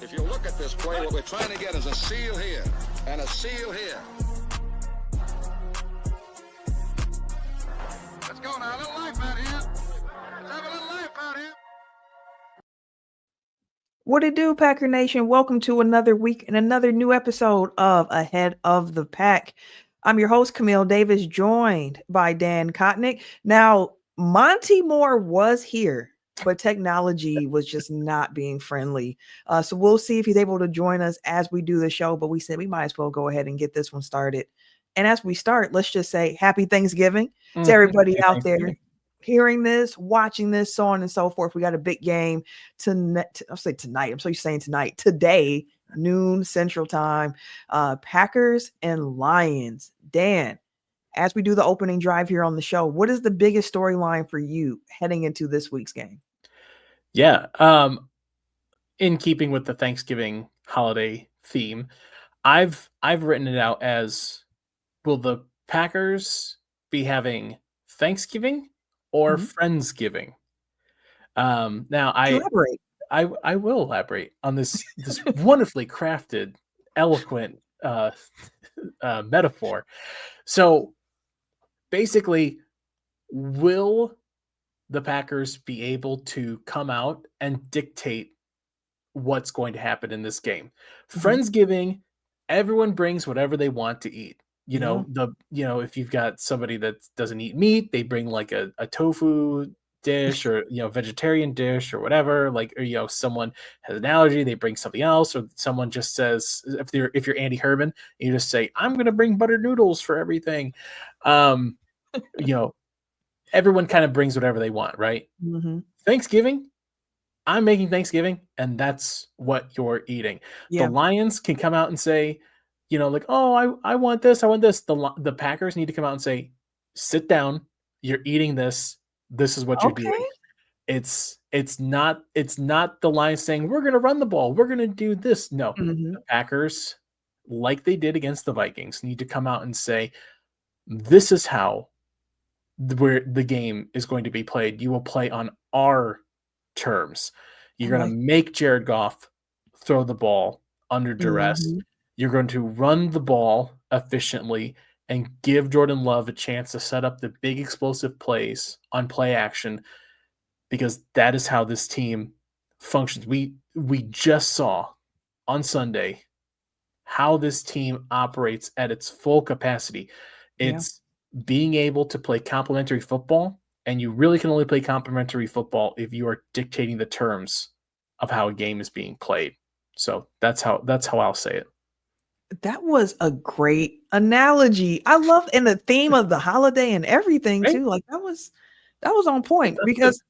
If you look at this play, what we're trying to get is a seal here and a seal here. Let's go now. A little life out here. Let's have a little life out here. What it do, Packer Nation? Welcome to another week and another new episode of Ahead of the Pack. I'm your host, Camille Davis, joined by Dan Kotnik. Now, Monty Moore was here, but technology was just not being friendly. So we'll see if he's able to join us as we do the show. But we said we might as well go ahead and get this one started. And as we start, let's just say happy Thanksgiving to everybody out there hearing this, watching this, so on and so forth. We got a big game I'll say tonight. I'm so used to saying tonight. Today, noon Central Time. Packers and Lions. Dan, as we do the opening drive here on the show, what is the biggest storyline for you heading into this week's game? Yeah. In keeping with the Thanksgiving holiday theme, I've written it out as, will the Packers be having Thanksgiving or Friendsgiving? Now Elaborate. I will elaborate on this wonderfully crafted, eloquent metaphor. So basically, will the Packers be able to come out and dictate what's going to happen in this game? Friendsgiving, everyone brings whatever they want to eat. If you've got somebody that doesn't eat meat, they bring like a tofu dish or vegetarian dish or whatever. Like, or someone has an allergy, they bring something else. Or someone just says, if you're Andy Herman, you just say, I'm gonna bring buttered noodles for everything. Everyone kind of brings whatever they want, right? Thanksgiving, I'm making Thanksgiving, and that's what you're eating. Yeah. The Lions can come out and say, oh, I want this, I want this. The Packers need to come out and say, sit down, you're eating this. This is what you're doing. It's not the Lions saying, we're going to run the ball, we're going to do this. No, the Packers, like they did against the Vikings, need to come out and say, this is how where the game is going to be played. You will play on our terms. You're going to make Jared Goff throw the ball under duress. You're going to run the ball efficiently and give Jordan Love a chance to set up the big explosive plays on play action, because that is how this team functions. We just saw on Sunday how this team operates at its full capacity. It's being able to play complementary football, and you really can only play complementary football if you are dictating the terms of how a game is being played. So that's how I'll say it. That was a great analogy. I love, and the theme of the holiday and everything too. Like that was on point, because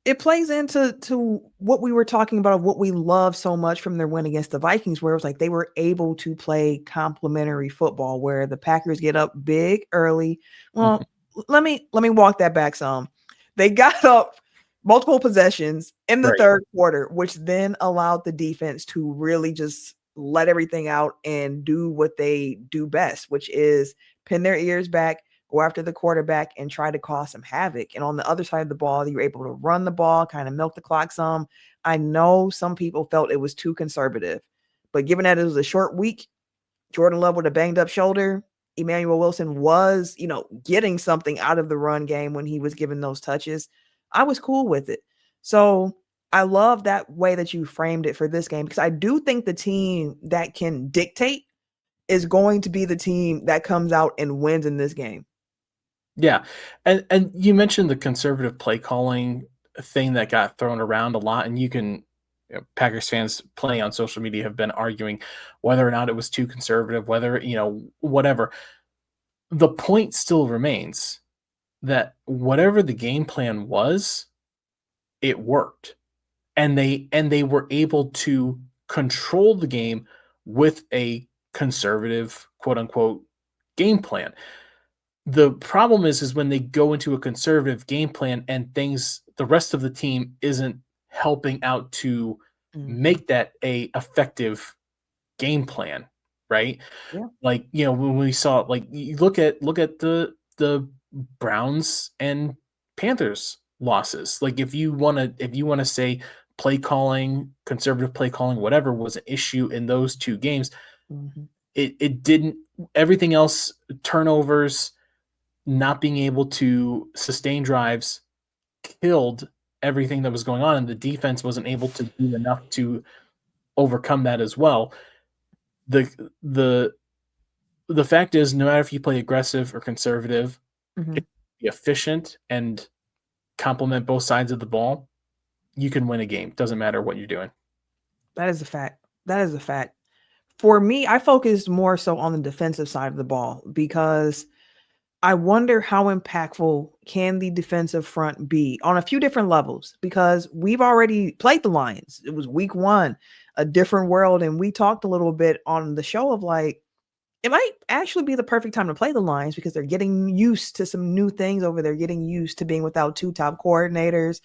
it plays into what we were talking about, what we love so much from their win against the Vikings, where it was like they were able to play complementary football, where the Packers get up big early. Well, let me walk that back some. They got up multiple possessions in the third quarter, which then allowed the defense to really just let everything out and do what they do best, which is pin their ears back, go after the quarterback, and try to cause some havoc. And on the other side of the ball, you're able to run the ball, kind of milk the clock some. I know some people felt it was too conservative, but given that it was a short week, Jordan Love with a banged up shoulder, Emmanuel Wilson was, getting something out of the run game when he was given those touches. I was cool with it. So I love that way that you framed it for this game, because I do think the team that can dictate is going to be the team that comes out and wins in this game. Yeah. And you mentioned the conservative play calling thing that got thrown around a lot, and Packers fans plenty on social media have been arguing whether or not it was too conservative, whether, whatever. The point still remains that whatever the game plan was, it worked. And they were able to control the game with a conservative, quote unquote, game plan. The problem is when they go into a conservative game plan and the rest of the team isn't helping out to make that a effective game plan, right? Yeah. Like, when we saw, like, you look at the Browns and Panthers losses. Like, if you want to say play calling, conservative play calling, whatever was an issue in those 2 games. It didn't. Everything else, turnovers, not being able to sustain drives, killed everything that was going on, and the defense wasn't able to do enough to overcome that as well. The fact is, no matter if you play aggressive or conservative, be efficient and complement both sides of the ball, you can win a game. Doesn't matter what you're doing. That is a fact. That is a fact. For me, I focused more so on the defensive side of the ball because I wonder how impactful can the defensive front be on a few different levels, because we've already played the Lions. It was week 1, a different world. And we talked a little bit on the show of like, it might actually be the perfect time to play the Lions because they're getting used to some new things over there, getting used to being without 2 top coordinators,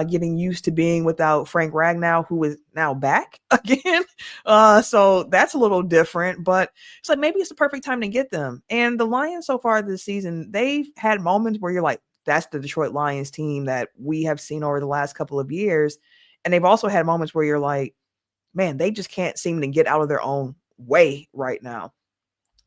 getting used to being without Frank Ragnow, who is now back again. So that's a little different, but it's like maybe it's the perfect time to get them. And the Lions so far this season, they've had moments where you're like, that's the Detroit Lions team that we have seen over the last couple of years. And they've also had moments where you're like, man, they just can't seem to get out of their own way right now.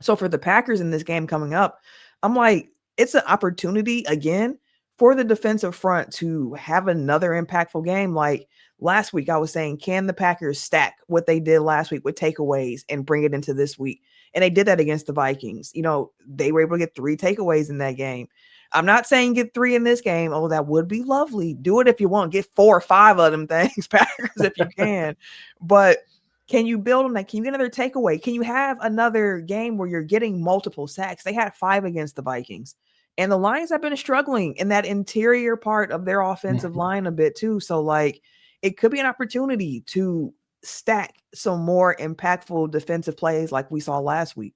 So for the Packers in this game coming up, I'm like, it's an opportunity again for the defensive front to have another impactful game. Like last week, I was saying, can the Packers stack what they did last week with takeaways and bring it into this week? And they did that against the Vikings. You know, they were able to get 3 takeaways in that game. I'm not saying get 3 in this game. Oh, that would be lovely. Do it if you want. Get 4 or 5 of them things, Packers, if you can. But can you build on that? Can you get another takeaway? Can you have another game where you're getting multiple sacks? They had 5 against the Vikings. And the Lions have been struggling in that interior part of their offensive line a bit too. So, like, it could be an opportunity to stack some more impactful defensive plays like we saw last week.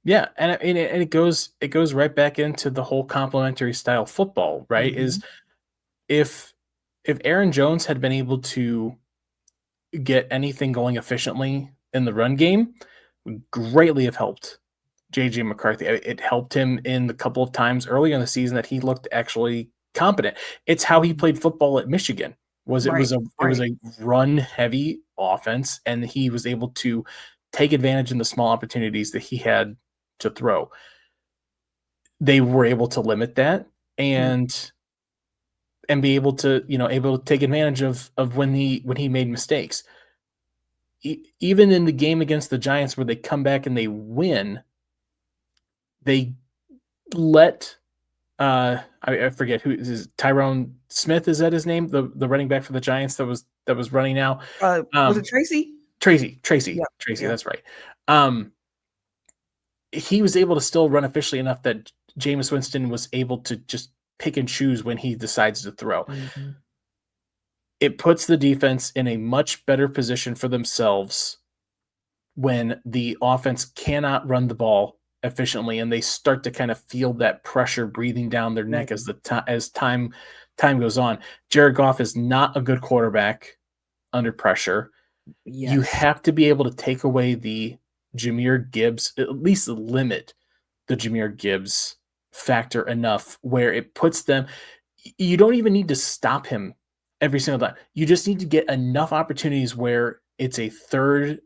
Yeah, and it goes right back into the whole complementary style football, right? Is if Aaron Jones had been able to get anything going efficiently in the run game, would greatly have helped JJ McCarthy. It helped him in the couple of times early in the season that he looked actually competent. It's how he played football at Michigan. It was a run heavy offense, and he was able to take advantage in the small opportunities that he had to throw. They were able to limit that and be able to, able to take advantage of when he made mistakes. Even in the game against the Giants where they come back and they win, they let I forget who is Tyrone Smith, is that his name? The running back for the Giants that was running now. Was it Tracy? Tracy, Yeah. that's right. He was able to still run efficiently enough that Jameis Winston was able to just pick and choose when he decides to throw. It puts the defense in a much better position for themselves when the offense cannot run the ball efficiently, and they start to kind of feel that pressure breathing down their neck as time goes on. Jared Goff is not a good quarterback under pressure. You have to be able to take away the Jahmyr Gibbs, at least limit the Jahmyr Gibbs factor enough where it puts them. You don't even need to stop him every single time. You just need to get enough opportunities where it's a third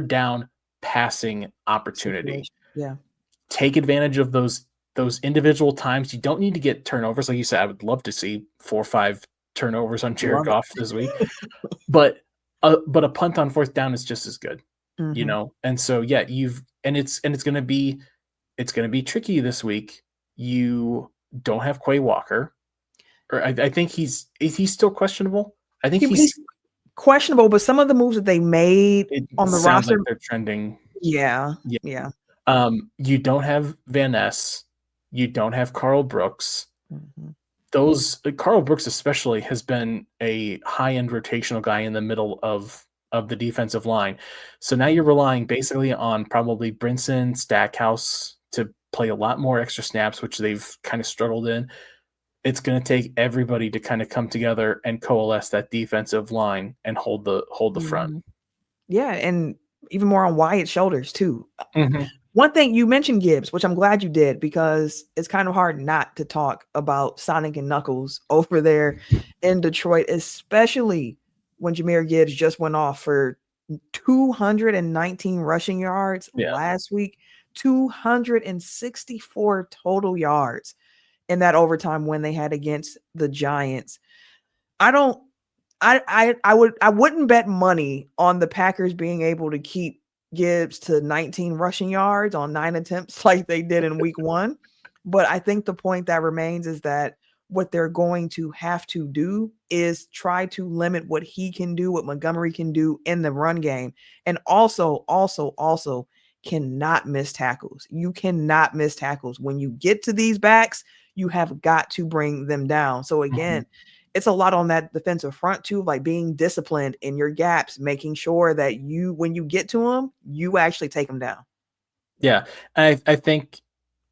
down passing opportunity. Yeah. Take advantage of those individual times. You don't need to get turnovers. Like you said, I would love to see 4 or 5 turnovers on Jared Goff this week. But a punt on 4th down is just as good. And so it's going to be tricky this week. You don't have Quay Walker, or I think he's still questionable. I think he's questionable, but some of the moves that they made on the roster, like they're trending. Yeah. You don't have Van Ness. You don't have Carl Brooks. Those Carl Brooks especially has been a high-end rotational guy in the middle of the defensive line. So now you're relying basically on probably Brinson, Stackhouse to play a lot more extra snaps, which they've kind of struggled in. It's going to take everybody to kind of come together and coalesce that defensive line and hold the front. Yeah, and even more on Wyatt's shoulders too. One thing you mentioned Gibbs, which I'm glad you did, because it's kind of hard not to talk about Sonic and Knuckles over there in Detroit, especially when Jahmyr Gibbs just went off for 219 rushing yards last week, 264 total yards in that overtime win they had against the Giants. I wouldn't bet money on the Packers being able to keep Gibbs to 19 rushing yards on 9 attempts like they did in week 1. But I think the point that remains is that what they're going to have to do is try to limit what he can do, what Montgomery can do in the run game. And also cannot miss tackles. You cannot miss tackles. When you get to these backs, you have got to bring them down. So again, it's a lot on that defensive front too, like being disciplined in your gaps, making sure that when you get to them, you actually take them down. Yeah. I think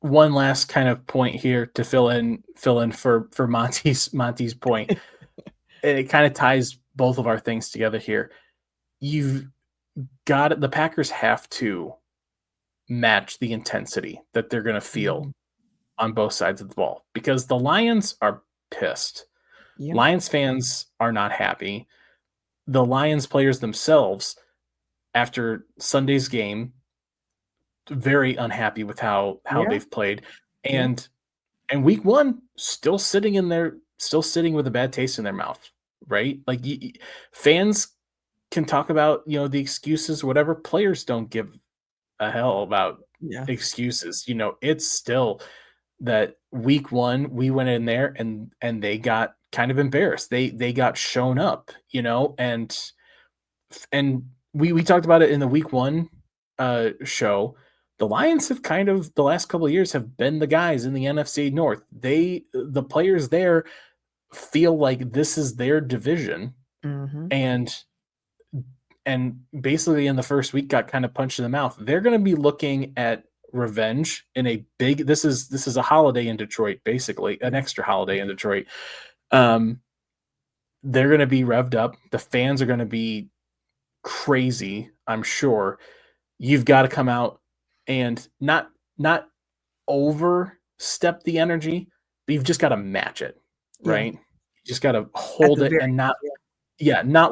one last kind of point here to fill in for Monty's point. And it kind of ties both of our things together here. You've got it. The Packers have to match the intensity that they're going to feel on both sides of the ball, because the Lions are pissed. Yeah. Lions fans are not happy. The Lions players themselves, after Sunday's game, very unhappy with how they've played. And week 1, still sitting with a bad taste in their mouth, right? Like fans can talk about, the excuses, whatever. Players don't give a hell about excuses. It's still that week 1, we went in there and they got kind of embarrassed. They got shown up, and we talked about it in the week 1 show. The Lions have kind of, the last couple of years, have been the guys in the NFC North. The players there feel like this is their division, and basically in the first week got kind of punched in the mouth. They're going to be looking at revenge in a big. This is a holiday in Detroit, basically an extra holiday in Detroit. They're going to be revved up. The fans are going to be crazy, I'm sure. You've got to come out and not overstep the energy, but you've just got to match it, right? You just got to hold it and not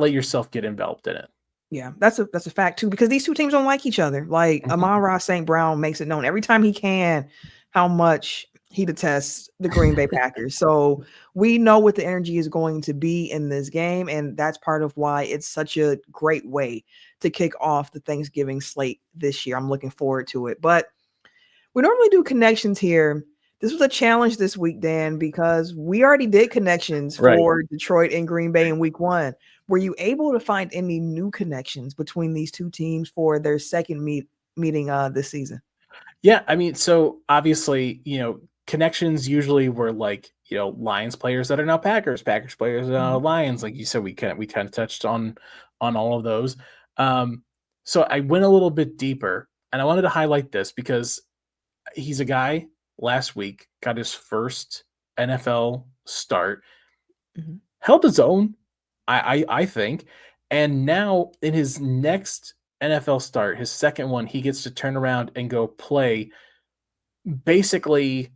let yourself get enveloped in it. Yeah, that's a fact too, because these two teams don't like each other. Like Amon-Ra St. Brown makes it known every time he can how much he detests the Green Bay Packers. So we know what the energy is going to be in this game, and that's part of why it's such a great way to kick off the Thanksgiving slate this year. I'm looking forward to it. But we normally do connections here. This was a challenge this week, Dan, because we already did connections for Detroit and Green Bay in week 1. Were you able to find any new connections between these two teams for their second meeting this season? Yeah, I mean, so obviously, connections usually were like, Lions players that are now Packers players that are now Lions. Like you said, we kind of touched on all of those. So I went a little bit deeper, and I wanted to highlight this because he's a guy last week got his first NFL start, held his own, I think, and now in his next NFL start, his second one, he gets to turn around and go play basically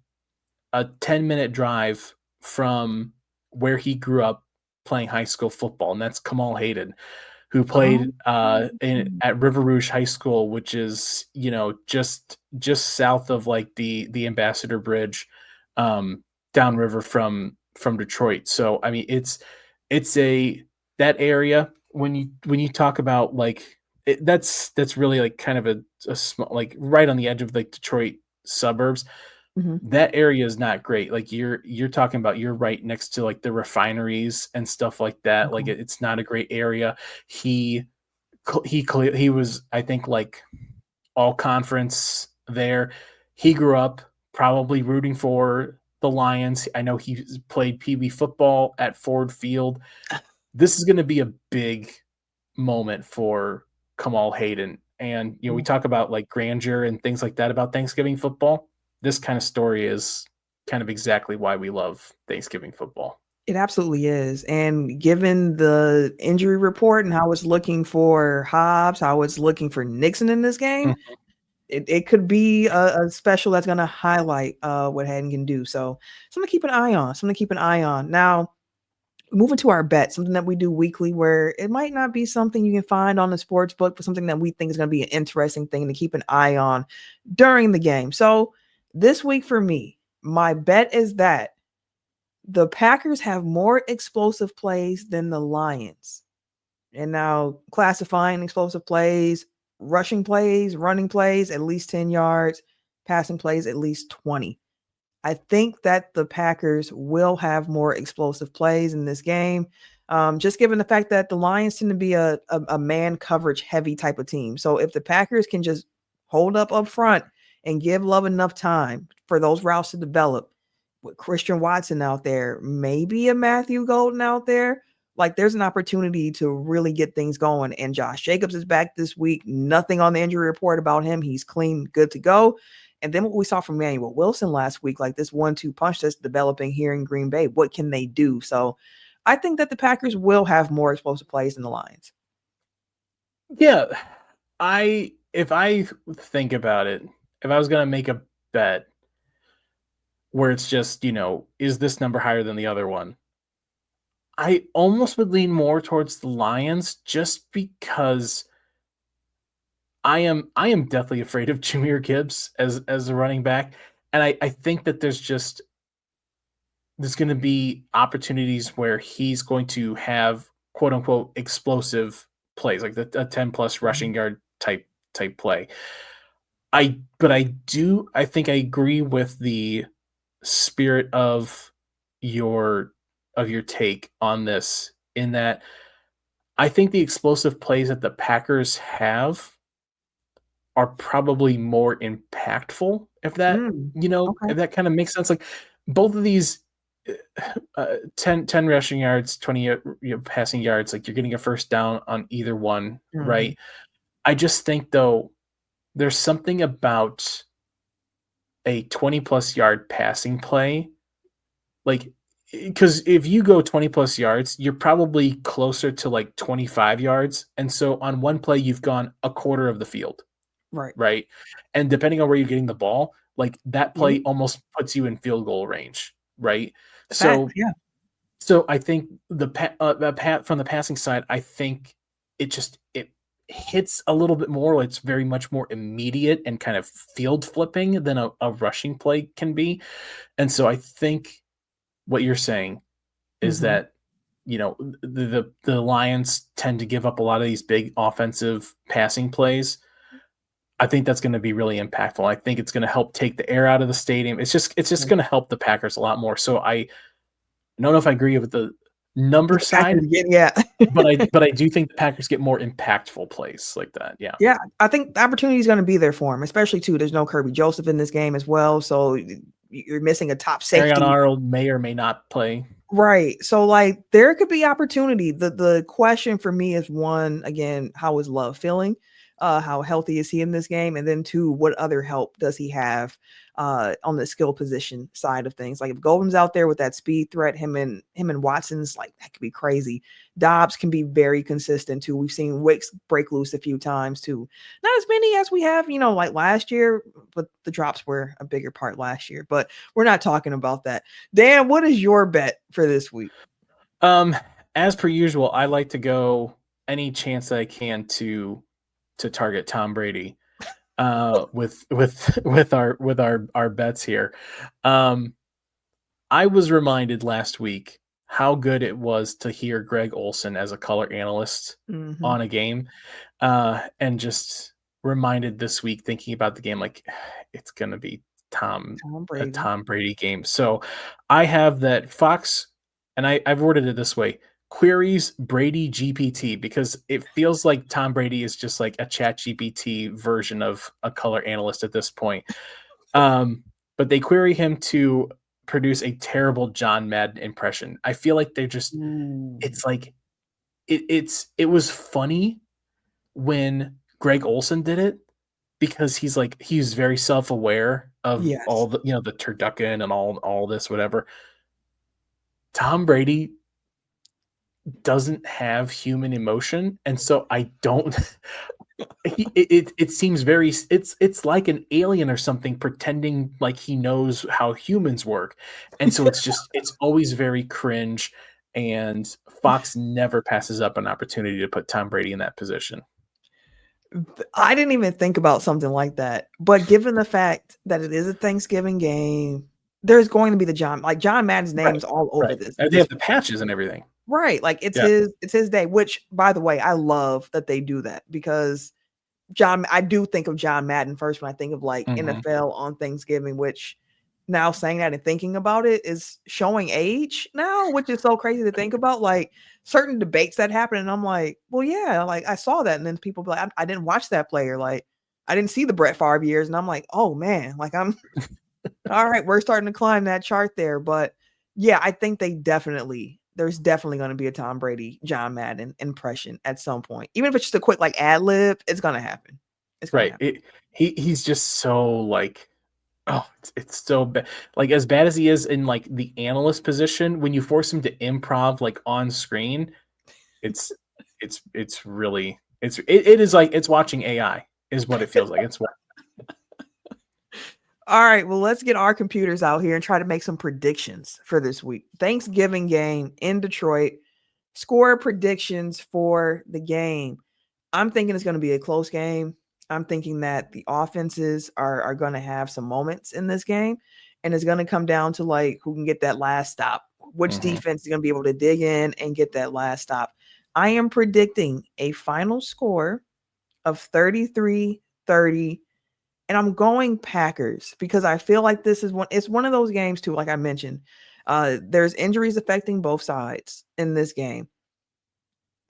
a 10-minute drive from where he grew up playing high school football, and that's Camille Hayden, who played at River Rouge High School, which is just south of like the Ambassador Bridge, downriver from Detroit. So I mean, it's that area when you talk about like that's really like kind of a small, like right on the edge of like Detroit suburbs. That area is not great. Like you're talking about, you're right next to like the refineries and stuff like that. Like it's not a great area. He was, I think, like all conference there. He grew up probably rooting for the Lions. I know he played Pee Wee football at Ford Field. This is going to be a big moment for Camille Hayden. And, we talk about like grandeur and things like that about Thanksgiving football. This kind of story is kind of exactly why we love Thanksgiving football. It absolutely is. And given the injury report and how it's looking for Hobbs, how it's looking for Nixon in this game, it could be a special that's going to highlight what Hayden can do. So something to keep an eye on. Now, moving to our bet, something that we do weekly, where it might not be something you can find on the sports book, but something that we think is going to be an interesting thing to keep an eye on during the game. So this week for me, my bet is that the Packers have more explosive plays than the Lions. And now classifying explosive plays, rushing plays, running plays, at least 10 yards, passing plays, at least 20. I think that the Packers will have more explosive plays in this game, just given the fact that the Lions tend to be a man coverage heavy type of team. So if the Packers can just hold up front and give Love enough time for those routes to develop, with Christian Watson out there, maybe a Matthew Golden out there, like there's an opportunity to really get things going. And Josh Jacobs is back this week. Nothing on the injury report about him. He's clean, good to go. And then what we saw from Manuel Wilson last week, like this 1-2 punch that's developing here in Green Bay, what can they do? So I think that the Packers will have more explosive plays than the Lions. Yeah. If I think about it, if I was going to make a bet where it's just, is this number higher than the other one? I almost would lean more towards the Lions just because I am deathly afraid of Jahmyr Gibbs as a running back. And I think that there's going to be opportunities where he's going to have quote unquote explosive plays, like a 10 plus rushing yard type play. I think I agree with the spirit of your take on this, in that I think the explosive plays that the Packers have are probably more impactful, if that, if that kind of makes sense. Like both of these 10 rushing yards, 20 passing yards, like you're getting a first down on either one, right? I just think though there's something about a 20 plus yard passing play, like, because if you go 20 plus yards, you're probably closer to like 25 yards. And so on one play, you've gone a quarter of the field. Right. And depending on where you're getting the ball, like that play almost puts you in field goal range. Right. So I think from the passing side, I think it hits a little bit more. It's very much more immediate and kind of field flipping than a rushing play can be. And so I think what you're saying is that, the Lions tend to give up a lot of these big offensive passing plays. I think that's going to be really impactful. I think it's going to help take the air out of the stadium. It's just going to help the Packers a lot more. So I don't know if I agree with the number side, but I do think the Packers get more impactful plays like that. Yeah. Yeah. I think the opportunity is going to be there for him, especially too. There's no Kirby Joseph in this game as well. So you're missing a top safety. Arian Arnold may or may not play. Right. So like there could be opportunity. The question for me is, one, again, how is Love feeling? How healthy is he in this game? And then two, what other help does he have on the skill position side of things? Like if Golden's out there with that speed threat, him and Watson's, like that could be crazy. Dobbs can be very consistent too. We've seen Wicks break loose a few times too. Not as many as we have, like last year, but the drops were a bigger part last year. But we're not talking about that. Dan, what is your bet for this week? As per usual, I like to go any chance that I can to target Tom Brady with our bets here. I was reminded last week how good it was to hear Greg Olsen as a color analyst on a game, and just reminded this week thinking about the game, like it's gonna be a Tom Brady game. So I have that Fox, and I've worded it this way: queries Brady GPT, because it feels like Tom Brady is just like a Chat GPT version of a color analyst at this point. But they query him to produce a terrible John Madden impression. I feel like they're just, it's like, it was funny when Greg Olsen did it, because he's very self-aware of all the, the turducken and all this, whatever. Tom Brady doesn't have human emotion, and so I don't it seems very, it's like an alien or something pretending like he knows how humans work, and so it's always very cringe. and Fox never passes up an opportunity to put Tom Brady in that position. I didn't even think about something like that. But given the fact that it is a Thanksgiving game, there's going to be the John Madden's name is all over this. And they have the patches and everything. Right. Like it's his day, which by the way, I love that they do that because I do think of John Madden first when I think of like NFL on Thanksgiving, which now saying that and thinking about it is showing age now, which is so crazy to think about. Like certain debates that happen, and I'm like, well, yeah, like I saw that, and then people be like, I didn't watch that player, like I didn't see the Brett Favre years, and I'm like, oh man, like I'm all right, we're starting to climb that chart there, but yeah, I think there's definitely going to be a Tom Brady, John Madden impression at some point. Even if it's just a quick like ad lib, it's going to happen. It's going to happen. He's just so like, oh, it's so bad. Like as bad as he is in like the analyst position, when you force him to improv like on screen, it is like it's watching AI is what it feels like. It's what. All right, well, let's get our computers out here and try to make some predictions for this week. Thanksgiving game in Detroit. Score predictions for the game. I'm thinking it's going to be a close game. I'm thinking that the offenses are going to have some moments in this game, and it's going to come down to like who can get that last stop. Which defense is going to be able to dig in and get that last stop. I am predicting a final score of 33-30. And I'm going Packers because I feel like it's one of those games too, like I mentioned. There's injuries affecting both sides in this game.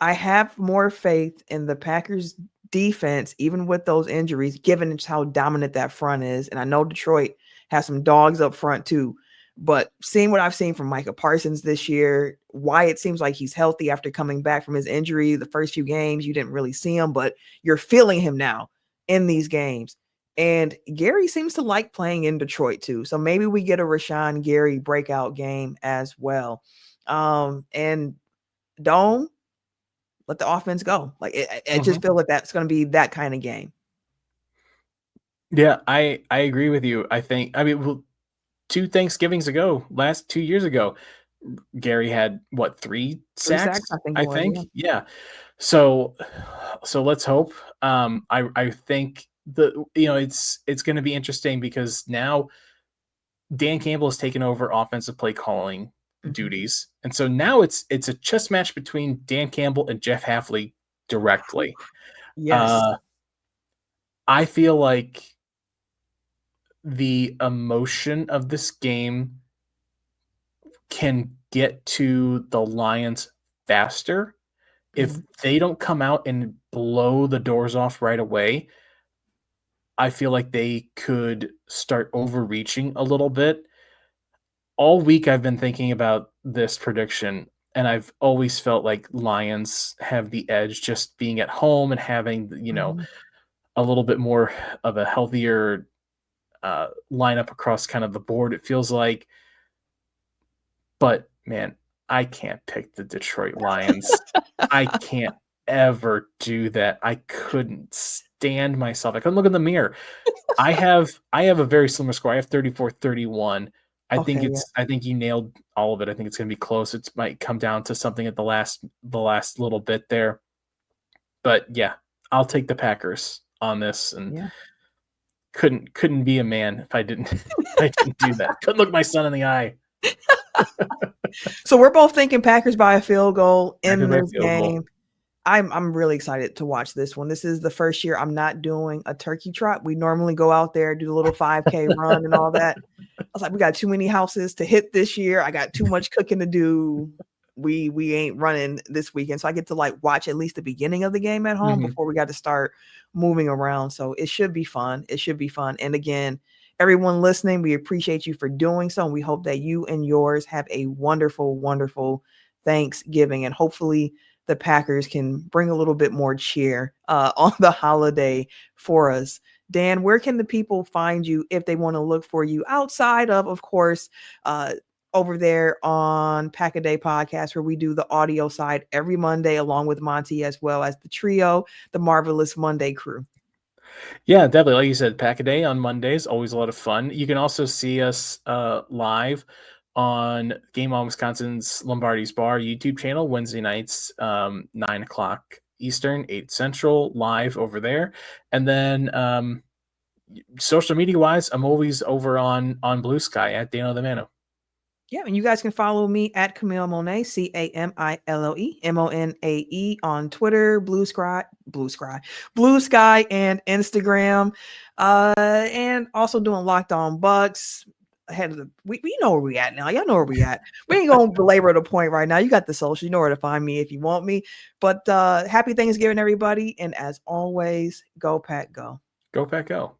I have more faith in the Packers defense, even with those injuries, given how dominant that front is. And I know Detroit has some dogs up front too. But seeing what I've seen from Micah Parsons this year, why it seems like he's healthy after coming back from his injury, the first few games, you didn't really see him, but you're feeling him now in these games. And Gary seems to like playing in Detroit too. So maybe we get a Rashawn Gary breakout game as well. And don't let the offense go. Like I just feel like that's going to be that kind of game. Yeah, I agree with you. I mean, well, 2 years ago, Gary had what, 3 sacks? I think. Yeah. So let's hope. I think it's going to be interesting because now Dan Campbell has taken over offensive play calling duties, and so now it's a chess match between Dan Campbell and Jeff Hafley directly. Yes. I feel like the emotion of this game can get to the Lions faster if they don't come out and blow the doors off right away. I feel like they could start overreaching a little bit. All week I've been thinking about this prediction, and I've always felt like Lions have the edge just being at home and having, a little bit more of a healthier lineup across kind of the board, it feels like. But, man, I can't pick the Detroit Lions. I can't ever do that. I couldn't stand myself. I couldn't look in the mirror. I have a very similar score. I have 34-31. I think you nailed all of it. I think it's going to be close. It might come down to something at the last little bit there. But yeah, I'll take the Packers on this, and couldn't be a man if I didn't do that. Couldn't look my son in the eye. So we're both thinking Packers by a field goal in this game. I'm really excited to watch this one. This is the first year I'm not doing a turkey trot. We normally go out there, do the little 5K run and all that. I was like, we got too many houses to hit this year. I got too much cooking to do. We ain't running this weekend. So I get to like watch at least the beginning of the game at home before we got to start moving around. So it should be fun. It should be fun. And again, everyone listening, we appreciate you for doing so. And we hope that you and yours have a wonderful, wonderful Thanksgiving. And hopefully the Packers can bring a little bit more cheer on the holiday for us. Dan, where can the people find you if they want to look for you outside of course, over there on Pack a Day Podcast, where we do the audio side every Monday, along with Monty, as well as the trio, the Marvelous Monday crew? Yeah, definitely. Like you said, Pack a Day on Mondays, always a lot of fun. You can also see us live on Game On Wisconsin's Lombardi's Bar YouTube channel Wednesday nights, 9:00 Eastern, 8 Central, live over there. And then social media wise, I'm always over on Blue Sky at Dano the Mano. Yeah, and you guys can follow me at Camille Monet, Camiloe Monae on Twitter, Blue Sky, and Instagram. And also doing Locked On Bucks. Ahead of we know where we at now. Y'all know where we at. We ain't gonna belabor the point right now. You got the social, you know where to find me if you want me. But happy Thanksgiving, everybody. And as always, go Pack Go. Go Pack Go.